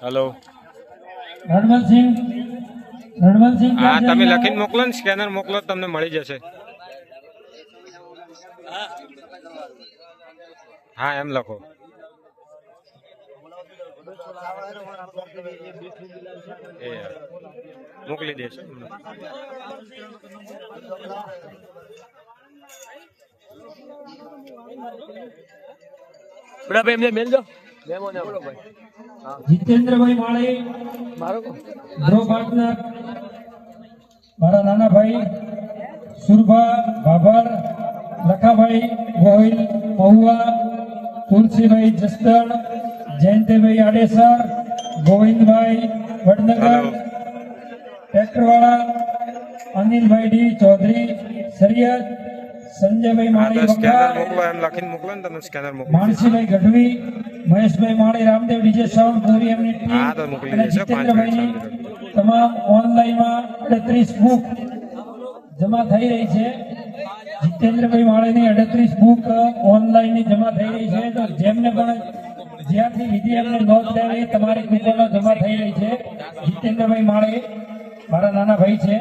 hello રણવંતસિંહ હા તમે લખીને મોકલો ને સ્કેનર મોકલો તમને મળી જશે હા એમ લખો મોકલી દેશો એમને મેલજો જીતેન્દ્રભાઈ માળી ગ્રો પાર્ટનર મારા નાના ભાઈ સુરભા ભાભર લખાભાઈ ગોહિલ મહુવા તુલસીભાઈ જસદણ જયંતિભાઈ આડેસર ગોવિંદભાઈ વડનગર ટ્રેક્ટરવાળા અનિલભાઈ ડી ચૌધરી સરિયદ સંજયભાઈ માળી સ્કેનર મોકલો એમ લખીને મોકલો ને તમે સ્કેનર મોકલો માનસીભાઈ ગઢવી મહેશભાઈ માળી રામદેવ ડીજે સાઉન્ડ પૂરી એમની ટીમ હા તો મોકલી અને દેશો 5 જીતેન્દ્રભાઈની મિનિટ તમામ ઓનલાઈનમાં 38 બુક જમા થઈ રહી છે જીતેન્દ્રભાઈ માળીની 38 બુક ઓનલાઈનની જમા થઈ રહી છે તો જેમને પણ જ્યાંથી લીધી એમને નોંધ લેવી તમારી કૂપનો જમા થઈ રહી છે જીતેન્દ્રભાઈ માળી મારા નાના ભાઈ છે